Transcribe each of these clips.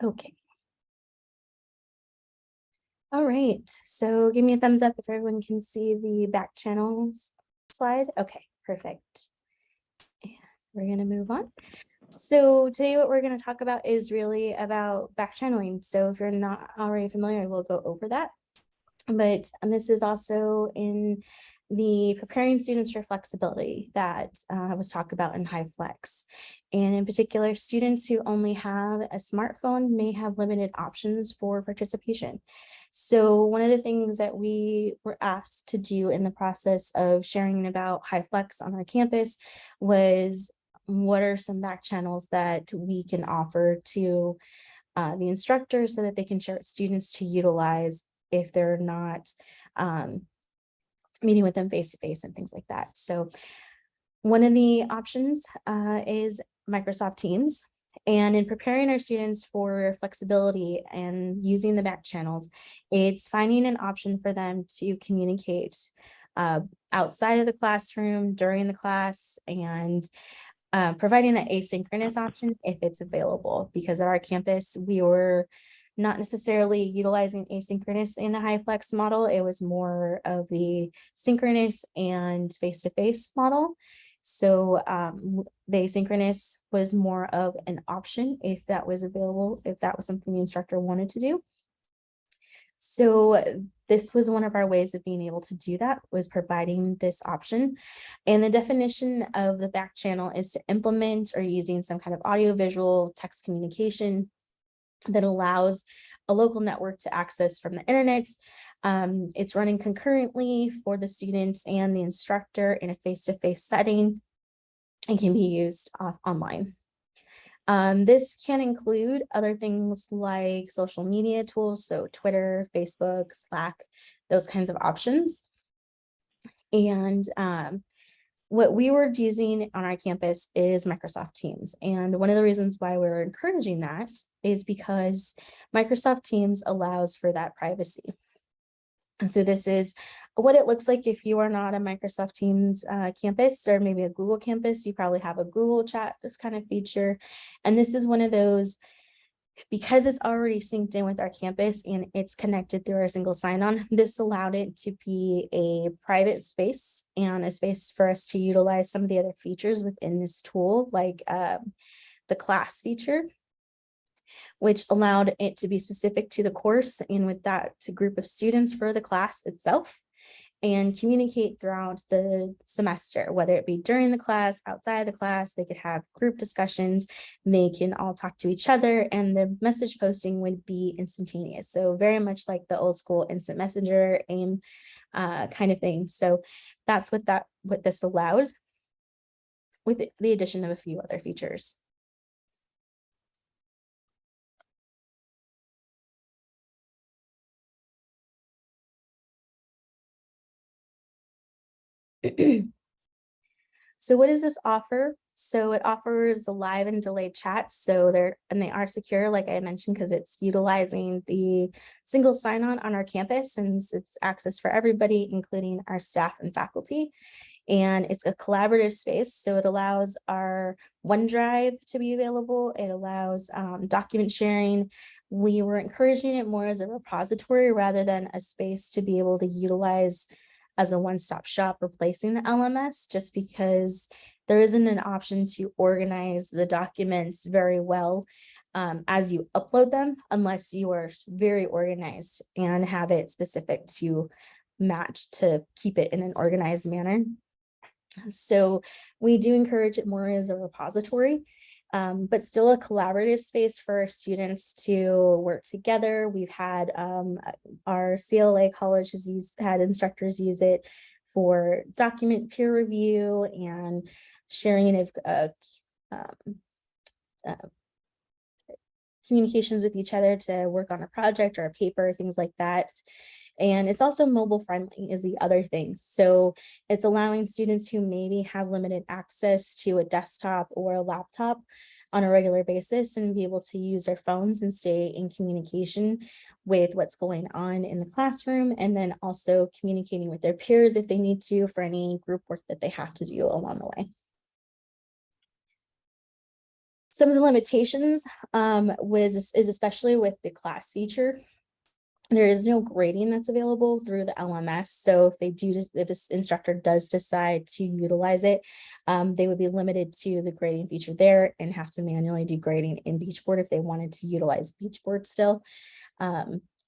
Okay. All right. So give me a thumbs up if everyone can see the back channels slide. Okay, perfect. And we're going to move on. So today what we're going to talk about is really about back channeling. So if you're not already familiar, I will go over that. But this is also in the preparing students for flexibility that was talked about in HyFlex. And in particular, students who only have a smartphone may have limited options for participation. So one of the things that we were asked to do in the process of sharing about HyFlex on our campus was what are some back channels that we can offer to the instructors so that they can share with students to utilize if they're not meeting with them face to face and things like that. So one of the options is Microsoft Teams. And in preparing our students for flexibility and using the back channels, it's finding an option for them to communicate outside of the classroom, during the class, and providing that asynchronous option if it's available. Because at our campus, we were not necessarily utilizing asynchronous in a HyFlex model. It was more of the synchronous and face-to-face model. So the asynchronous was more of an option if that was available, if that was something the instructor wanted to do. So this was one of our ways of being able to do that, was providing this option. And the definition of the back channel is to implement or using some kind of audio visual text communication that allows a local network to access from the internet. It's running concurrently for the students and the instructor in a face-to-face setting and can be used online. This can include other things like social media tools, so Twitter, Facebook, Slack, those kinds of options. And what we were using on our campus is Microsoft Teams. And one of the reasons why we're encouraging that is because Microsoft Teams allows for that privacy. So this is what it looks like if you are not a Microsoft Teams campus, or maybe a Google campus. You probably have a Google Chat kind of feature. And this is one of those, because it's already synced in with our campus and it's connected through our single sign-on, this allowed it to be a private space and a space for us to utilize some of the other features within this tool, like the class feature, which allowed it to be specific to the course and with that to group of students for the class itself, and communicate throughout the semester, whether it be during the class, outside of the class. They could have group discussions, they can all talk to each other, and the message posting would be instantaneous. So very much like the old school instant messenger AIM kind of thing. So that's what this allows, with the addition of a few other features. So what does this offer? So it offers live and delayed chats. So they are secure, like I mentioned, because it's utilizing the single sign-on on our campus, and it's access for everybody, including our staff and faculty. And it's a collaborative space. So it allows our OneDrive to be available. It allows document sharing. We were encouraging it more as a repository rather than a space to be able to utilize as a one-stop shop, replacing the LMS, just because there isn't an option to organize the documents very well as you upload them, unless you are very organized and have it specific to match to keep it in an organized manner. So we do encourage it more as a repository, but still a collaborative space for our students to work together. We've had our CLA college has had instructors use it for document peer review and sharing of communications with each other to work on a project or a paper, things like that. And it's also mobile friendly is the other thing. So it's allowing students who maybe have limited access to a desktop or a laptop on a regular basis and be able to use their phones and stay in communication with what's going on in the classroom, and then also communicating with their peers if they need to for any group work that they have to do along the way. Some of the limitations is especially with the class feature. There is no grading that's available through the LMS. So if this instructor does decide to utilize it, they would be limited to the grading feature there and have to manually do grading in Beachboard if they wanted to utilize Beachboard still.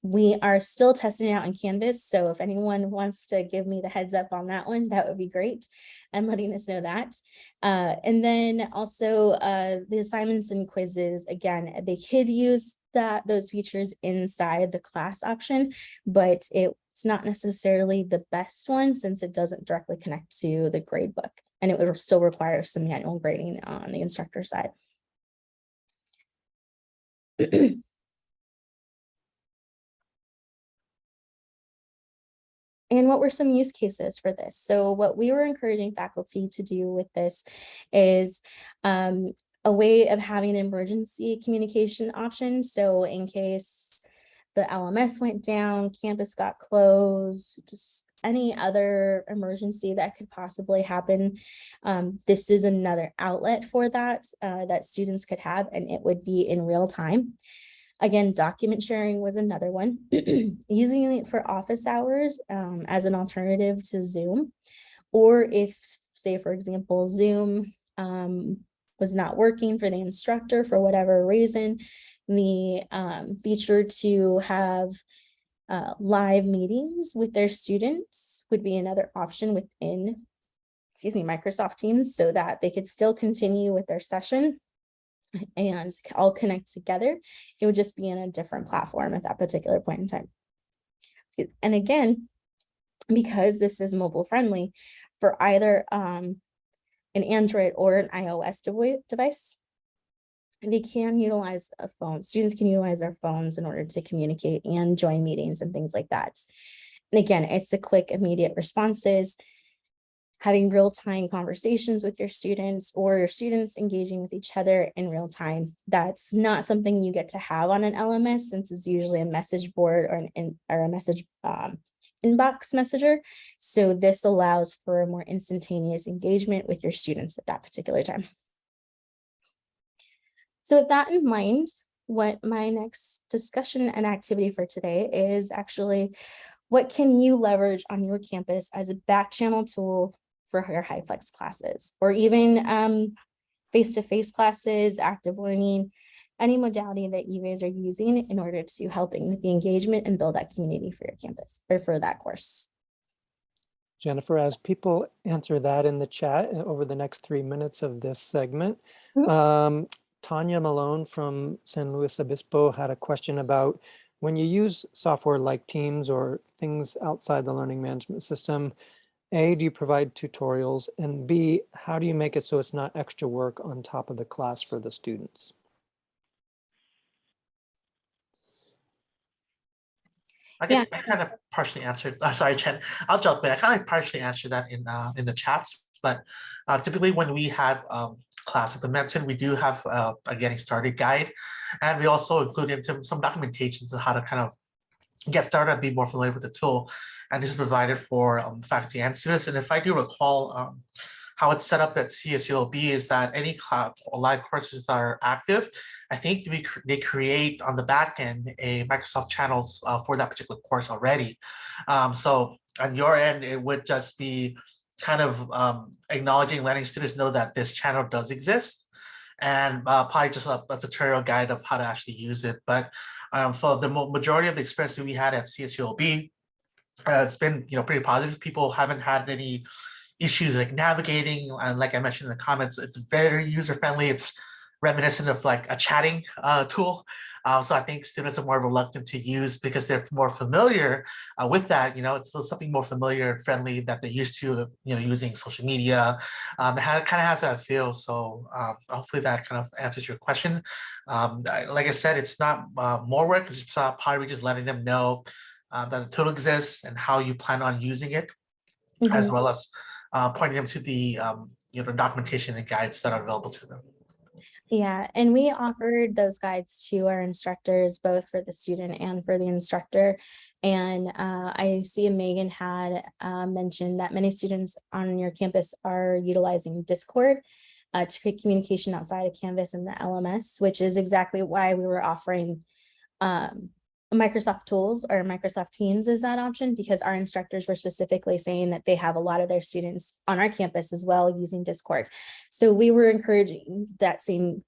We are still testing it out in Canvas. So if anyone wants to give me the heads up on that one, that would be great. And letting us know that. And then also the assignments and quizzes, again, they could use those features inside the class option, but it's not necessarily the best one since it doesn't directly connect to the grade book, and it would still require some manual grading on the instructor side. And what were some use cases for this? So what we were encouraging faculty to do with this is a way of having an emergency communication option. So in case the LMS went down, campus got closed, just any other emergency that could possibly happen, this is another outlet for that that students could have, and it would be in real time. Again, document sharing was another one. Using it for office hours as an alternative to Zoom, or if, say, for example, Zoom was not working for the instructor for whatever reason, the feature to have live meetings with their students would be another option within, Microsoft Teams, so that they could still continue with their session and all connect together. It would just be in a different platform at that particular point in time. And again, because this is mobile friendly for either an Android or an iOS device, they can utilize a phone. Students can utilize their phones in order to communicate and join meetings and things like that. And again, it's a quick, immediate responses, having real-time conversations with your students, or your students engaging with each other in real time. That's not something you get to have on an LMS, since it's usually a message board or a message inbox messenger. So this allows for a more instantaneous engagement with your students at that particular time. So with that in mind, what my next discussion and activity for today is actually, what can you leverage on your campus as a back channel tool for your HyFlex classes, or even face-to-face classes, active learning, any modality that you guys are using in order to helping with the engagement and build that community for your campus or for that course. Jennifer, as people answer that in the chat over the next 3 minutes of this segment, Tanya Malone from San Luis Obispo had a question about, when you use software like Teams or things outside the learning management system, A, do you provide tutorials? And B, how do you make it so it's not extra work on top of the class for the students? I kind of partially answered. Sorry, Chen. I'll jump in. I kind of partially answered that in the chats. But typically, when we have class implemented, we do have a getting started guide, and we also include into some documentations on how to kind of get started and be more familiar with the tool. And this is provided for faculty and students. And if I do recall, how it's set up at CSULB is that any live courses that are active, I think they create on the back end a Microsoft channels for that particular course already. So on your end, it would just be kind of acknowledging, letting students know that this channel does exist, and probably just a tutorial guide of how to actually use it. But for the majority of the experience that we had at CSULB, it's been pretty positive. People haven't had any issues like navigating, and like I mentioned in the comments, it's very user friendly. It's reminiscent of like a chatting tool. So I think students are more reluctant to use because they're more familiar with that. It's still something more familiar and friendly that they're used to, using social media. It kind of has that feel. So hopefully that kind of answers your question. Like I said, it's not more work. It's probably just letting them know that the tool exists and how you plan on using it, as well as pointing them to the documentation and guides that are available to them. Yeah, and we offered those guides to our instructors, both for the student and for the instructor. And I see Megan had mentioned that many students on your campus are utilizing Discord. to create communication outside of Canvas and the LMS, which is exactly why we were offering Microsoft Tools or Microsoft Teams as that option, because our instructors were specifically saying that they have a lot of their students on our campus as well using Discord. So we were encouraging that same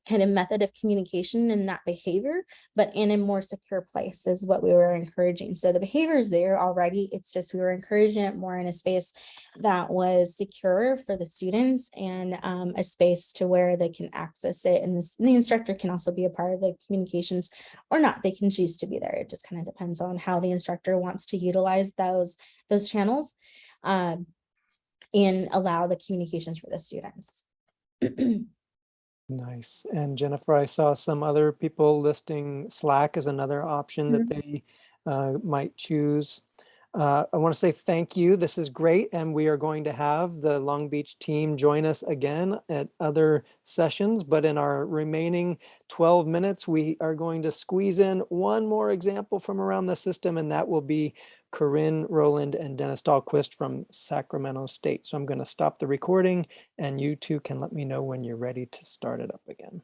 kind of method of communication and that behavior, but in a more secure place is what we were encouraging. So the behavior is there already. It's just we were encouraging it more in a space that was secure for the students and a space to where they can access it. And the instructor can also be a part of the communications or not. They can choose to be there. It just kind of depends on how the instructor wants to utilize those channels and allow the communications for the students. Nice. And Jennifer, I saw some other people listing Slack as another option that they might choose. I want to say thank you. This is great. And we are going to have the Long Beach team join us again at other sessions. But in our remaining 12 minutes, we are going to squeeze in one more example from around the system, and that will be Corinne Rowland and Dennis Dahlquist from Sacramento State. So I'm going to stop the recording and you two can let me know when you're ready to start it up again.